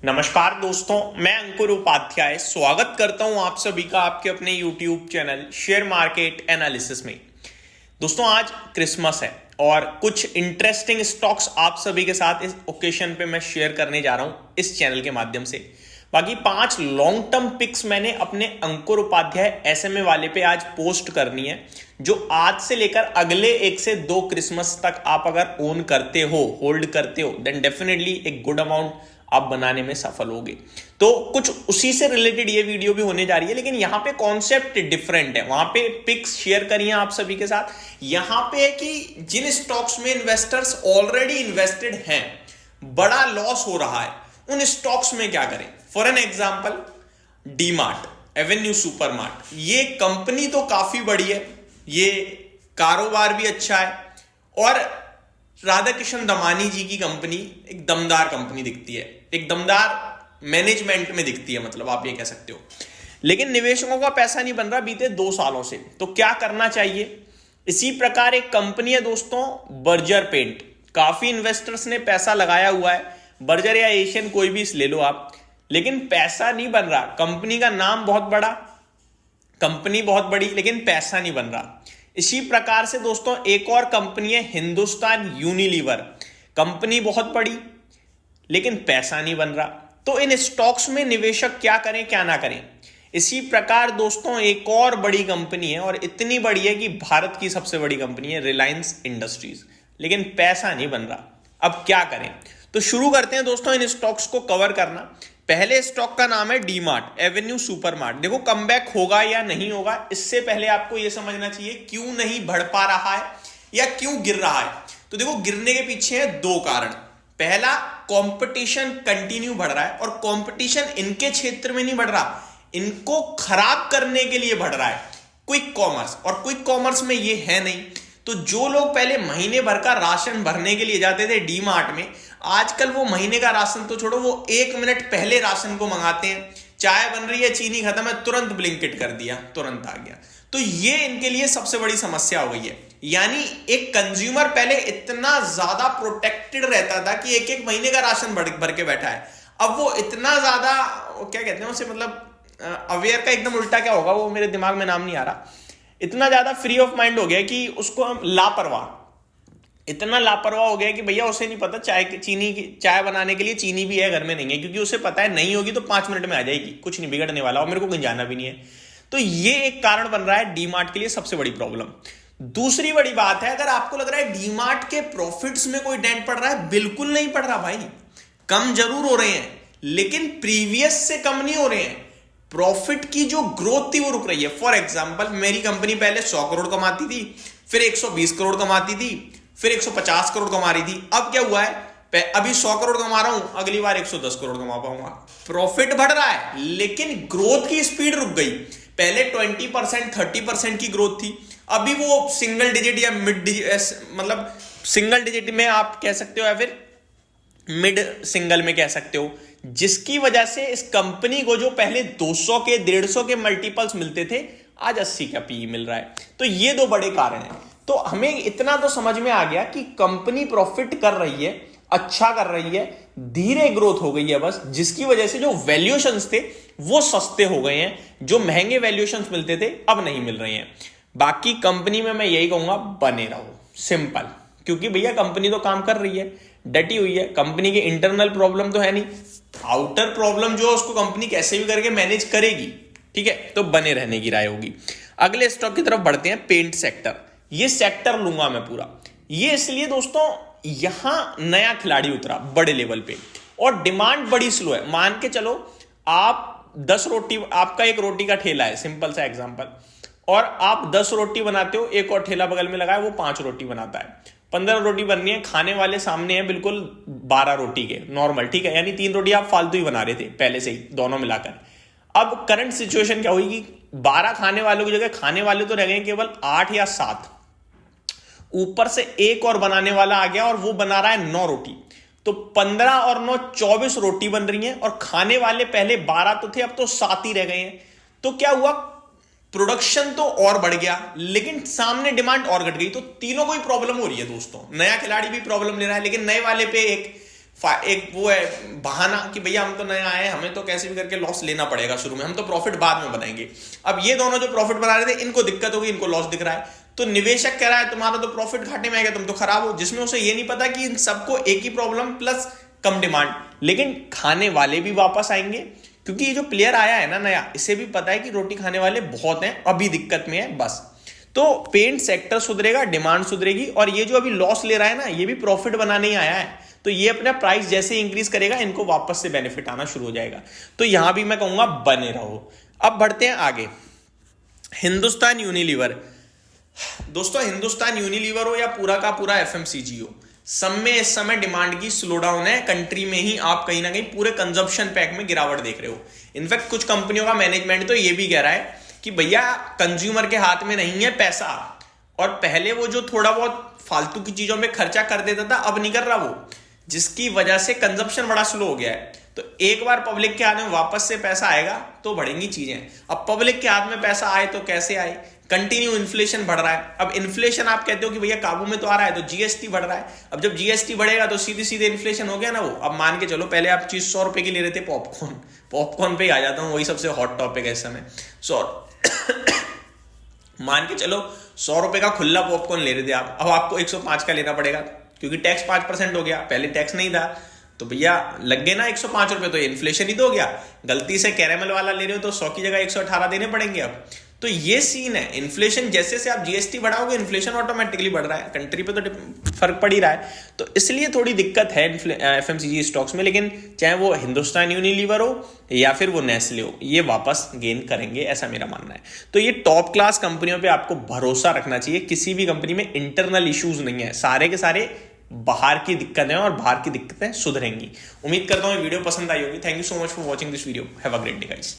नमस्कार दोस्तों, मैं अंकुर उपाध्याय स्वागत करता हूं आप सभी का आपके अपने YouTube channel share market analysis में। दोस्तों, आज क्रिसमस है और कुछ इंटरेस्टिंग स्टॉक्स आप सभी के साथ इस ओकेशन पे मैं शेयर करने जा रहा हूं इस चैनल के माध्यम से। बाकी 5 लॉन्ग टर्म पिक्स मैंने अपने अंकुर उपाध्याय SMA वाले पे आज पोस्ट करनी है, जो आज से लेकर अगले 1 से 2 क्रिसमस तक आप अगर ओन करते हो, होल्ड करते हो, देन डेफिनेटली एक गुड अमाउंट आप बनाने में सफल होगे। तो कुछ उसी से रिलेटेड ये वीडियो भी होने जा रही है, लेकिन यहां पे कॉन्सेप्ट डिफरेंट है। वहां पे पिक्स शेयर करिए आप सभी के साथ। यहां पे है कि जिन स्टॉक्स में इन्वेस्टर्स ऑलरेडी इन्वेस्टेड हैं, बड़ा लॉस हो रहा है, उन स्टॉक्स में क्या करें। For an example, DMart, Avenue supermart, ये कंपनी तो काफी बड़ी है, ये कारोबार भी अच्छा है और राधा किशन दमानी जी की कंपनी एक दमदार कंपनी दिखती है, एक दमदार मैनेजमेंट में दिखती है, मतलब आप ये कह सकते हो। लेकिन निवेशकों का पैसा नहीं बन रहा बीते 2 सालों से, तो क्या करना चाहिए। इसी प्रकार एक कंपनी है दोस्तों, बर्जर पेंट। काफी इन्वेस्टर्स ने पैसा लगाया हुआ है, बर्जर या एशियन कोई भी ले लो आप, लेकिन पैसा नहीं बन रहा। कंपनी का नाम बहुत बड़ा, कंपनी बहुत बड़ी, लेकिन पैसा नहीं बन रहा। इसी प्रकार से दोस्तों एक और कंपनी है हिंदुस्तान यूनिलीवर। कंपनी बहुत बड़ी लेकिन पैसा नहीं बन रहा। तो इन स्टॉक्स में निवेशक क्या करें क्या ना करें। इसी प्रकार दोस्तों एक और बड़ी कंपनी है, और इतनी बड़ी है कि भारत की सबसे बड़ी कंपनी है, रिलायंस इंडस्ट्रीज, लेकिन पैसा नहीं बन रहा। अब क्या करें। तो शुरू करते हैं दोस्तों इन स्टॉक्स को कवर करना। पहले स्टॉक का नाम है डीमार्ट, एवेन्यू सुपरमार्ट। देखो कमबैक होगा या नहीं होगा, इससे पहले आपको यह समझना चाहिए क्यों नहीं बढ़ पा रहा है या क्यों गिर रहा है। तो देखो गिरने के पीछे है 2 कारण। पहला, कंपटीशन कंटिन्यू बढ़ रहा है, और कंपटीशन इनके क्षेत्र में नहीं बढ़ रहा, इनको खराब करने के लिए बढ़ रहा है। क्विक कॉमर्स, और क्विक कॉमर्स में ये है नहीं। तो जो लोग पहले महीने भर का राशन भरने के लिए जाते थे डीमार्ट में, आजकल वो महीने का राशन तो छोड़ो, वो 1 मिनट पहले राशन को मंगाते हैं। चाय बन रही है, चीनी खत्म है, तुरंत ब्लिंकिट कर दिया, तुरंत आ गया। तो ये इनके लिए सबसे बड़ी समस्या हो गई है। यानी एक कंज्यूमर पहले इतना ज्यादा प्रोटेक्टेड रहता था कि 1-1 महीने का राशन भर के बैठा है। अब वो इतना ज्यादा, क्या कहते हैं उसे, मतलब अवेयर का एकदम उल्टा क्या होगा, वो मेरे दिमाग में नाम नहीं आ रहा। इतना ज्यादा फ्री ऑफ माइंड हो गया कि उसको हम लापरवाह, इतना लापरवाह हो गया कि भैया उसे नहीं पता चाय बनाने के लिए चीनी भी है घर में, नहीं है, क्योंकि उसे पता है नहीं होगी तो 5 मिनट में आ जाएगी, कुछ नहीं बिगड़ने वाला, और मेरे को कहीं जाना भी नहीं है। तो ये एक कारण बन रहा है डीमार्ट के लिए सबसे बड़ी प्रॉब्लम। दूसरी बड़ी बात है, अगर आपको लग रहा है डीमार्ट के प्रॉफिट्स में कोई डेंट पड़ रहा है, बिल्कुल नहीं पड़ रहा भाई। कम जरूर हो रहे हैं, लेकिन प्रीवियस से कम नहीं हो रहे हैं। प्रॉफिट की जो ग्रोथ थी वो रुक रही है। फॉर एग्जाम्पल, मेरी कंपनी पहले 100 करोड़ कमाती थी, फिर 120 करोड़ कमाती थी, फिर 150 करोड़ कमा रही थी। अब क्या हुआ है, अभी 100 करोड़ कमा रहा हूं, अगली बार 110 करोड़ कमा पाऊंगा। प्रॉफिट बढ़ रहा है, लेकिन ग्रोथ की स्पीड रुक गई। पहले 20% 30% की ग्रोथ थी, अभी वो सिंगल डिजिट या मिड डिजिट, मतलब सिंगल डिजिट में आप कह सकते हो या फिर मिड सिंगल में कह सकते हो, जिसकी वजह से इस कंपनी को जो पहले 200 के 150 के मल्टीपल्स मिलते थे, आज 80 का पीई मिल रहा है। तो ये 2 बड़े कारण हैं। तो हमें इतना तो समझ में आ गया कि कंपनी प्रॉफिट कर रही है, अच्छा कर रही है, धीरे ग्रोथ हो गई है बस, जिसकी वजह से जो वैल्यूएशंस थे वो सस्ते हो गए हैं। जो महंगे वैल्यूएशंस मिलते थे अब नहीं मिल रहे हैं। बाकी कंपनी में मैं यही कहूंगा, बने रहो, सिंपल। क्योंकि भैया कंपनी तो काम कर रही है, डटी हुई है, कंपनी के इंटरनल प्रॉब्लम तो है नहीं, आउटर प्रॉब्लम जो उसको कंपनी कैसे भी करके मैनेज करेगी, ठीक है। तो बने रहने की राय होगी। अगले स्टॉक की तरफ बढ़ते हैं, पेंट सेक्टर। ये सेक्टर लूंगा मैं पूरा, ये इसलिए दोस्तों यहां नया खिलाड़ी उतरा बड़े लेवल पे, और डिमांड बड़ी स्लो है। मान के चलो आप 10 रोटी, आपका एक रोटी का ठेला है, सिंपल सा एग्जांपल, और आप 10 रोटी बनाते हो, एक और ठेला बगल में लगा है, वो 5 रोटी बनाता है। 15 रोटी बननी है, खाने वाले सामने हैं बिल्कुल 12 रोटी के नॉर्मल, ठीक है। यानी 3 रोटी आप फालतू ही बना रहे थे पहले से ही, दोनों मिलाकर। अब करंट सिचुएशन क्या हुई कि 12 खाने वालों की जगह खाने वाले तो रह गए केवल 8 या 7, ऊपर से एक और बनाने वाला आ गया, और वो बना रहा है 9 रोटी। तो 15 और 9 24 रोटी बन रही हैं, और खाने वाले पहले 12 तो थे, अब तो 7 ही रह गए हैं। तो क्या हुआ, प्रोडक्शन तो और बढ़ गया, लेकिन सामने डिमांड और घट गई। तो तीनों को ही प्रॉब्लम हो रही है दोस्तों। नया खिलाड़ी भी प्रॉब्लम ले रहा है, लेकिन नए वाले पे एक एक वो है बहाना कि भैया हम तो नए आए हैं, हमें तो कैसे भी करके लॉस लेना पड़ेगा शुरू में, हम तो प्रॉफिट बाद में बनाएंगे। अब ये दोनों जो प्रॉफिट बना रहे थे इनको दिक्कत होगी, इनको लॉस दिख रहा है, तो निवेशक कह रहा है तुम्हारा तो प्रॉफिट घाटे में आएगा, तुम तो खराब हो, जिसमें उसे ये नहीं पता कि इन सबको एक ही प्रॉब्लम प्लस कम डिमांड, लेकिन खाने वाले भी वापस आएंगे, क्योंकि ये जो प्लेयर आया है ना नया, इसे भी पता है कि रोटी खाने वाले बहुत हैं, अभी दिक्कत में है बस। तो पेंट सेक्टर सुधरेगा, डिमांड सुधरेगी, और ये जो अभी लॉस ले रहा है ना, ये भी प्रॉफिट बनाने ही आया है, तो ये अपना प्राइस जैसे इंक्रीज करेगा इनको वापस से बेनिफिट आना शुरू हो जाएगा। तो यहां भी मैं कहूंगा बने रहो। अब बढ़ते हैं आगे, हिंदुस्तान यूनिलीवर। दोस्तों हिंदुस्तान यूनिलीवर हो या पूरा का पूरा एफएमसीजी हो, सब में इस समय डिमांड की स्लो डाउन है। कंट्री में ही आप कहीं ना कहीं पूरे कंजप्शन पैक में गिरावट देख रहे हो। इनफैक्ट कुछ कंपनियों का मैनेजमेंट तो ये भी कह रहा है कि भैया कंज्यूमर के हाथ में नहीं है पैसा, और पहले वो जो थोड़ा बहुत फालतू की चीजों में खर्चा कर देता था अब नहीं कर रहा वो, जिसकी वजह से कंजप्शन बड़ा स्लो हो गया है। तो एक बार पब्लिक के हाथ में वापस से पैसा आएगा तो बढ़ेंगी चीजें। अब पब्लिक के हाथ में पैसा आए तो कैसे आए, कंटिन्यू इन्फ्लेशन बढ़ रहा है। अब इन्फ्लेशन आप कहते हो कि भैया काबू में तो आ रहा है, तो जीएसटी बढ़ रहा है। अब जब जीएसटी बढ़ेगा तो सीधे सीधे इन्फ्लेशन हो गया ना वो। अब मान के चलो पहले आप चीज 100 रुपए की ले रहे थे, पॉपकॉर्न पे ही आ जाता हूँ, वही सबसे हॉट टॉपिक है इस समय। 100 मान के चलो 100 रुपए का खुला पॉपकॉर्न ले रहे थे आप, अब आपको 105 का लेना पड़ेगा, क्योंकि टैक्स 5% हो गया, पहले टैक्स नहीं था, तो भैया लग गए ना 105 रुपए, तो ये इन्फ्लेशन ही तो हो गया। गलती से कैरेमल वाला ले रहे हो तो 100 की जगह 118 देने पड़ेंगे अब। तो ये सीन है, इन्फ्लेशन जैसे से आप जीएसटी बढ़ाओगे इन्फ्लेशन ऑटोमेटिकली बढ़ रहा है, कंट्री पे तो फर्क पड़ ही रहा है। तो इसलिए थोड़ी दिक्कत है एफएमसीजी स्टॉक्स में, लेकिन चाहे वो हिंदुस्तान यूनिलीवर हो या फिर वो नेस्ले हो, ये वापस गेन करेंगे, ऐसा मेरा मानना है। तो ये टॉप क्लास कंपनियों पे आपको भरोसा रखना चाहिए। किसी भी कंपनी में इंटरनल इश्यूज नहीं है, सारे के सारे बाहर की दिक्कतें और बाहर की दिक्कतें सुधरेंगी। उम्मीद करता हूँ वीडियो पसंद आई होगी। Thank you so much for watching this video. Have a great day guys.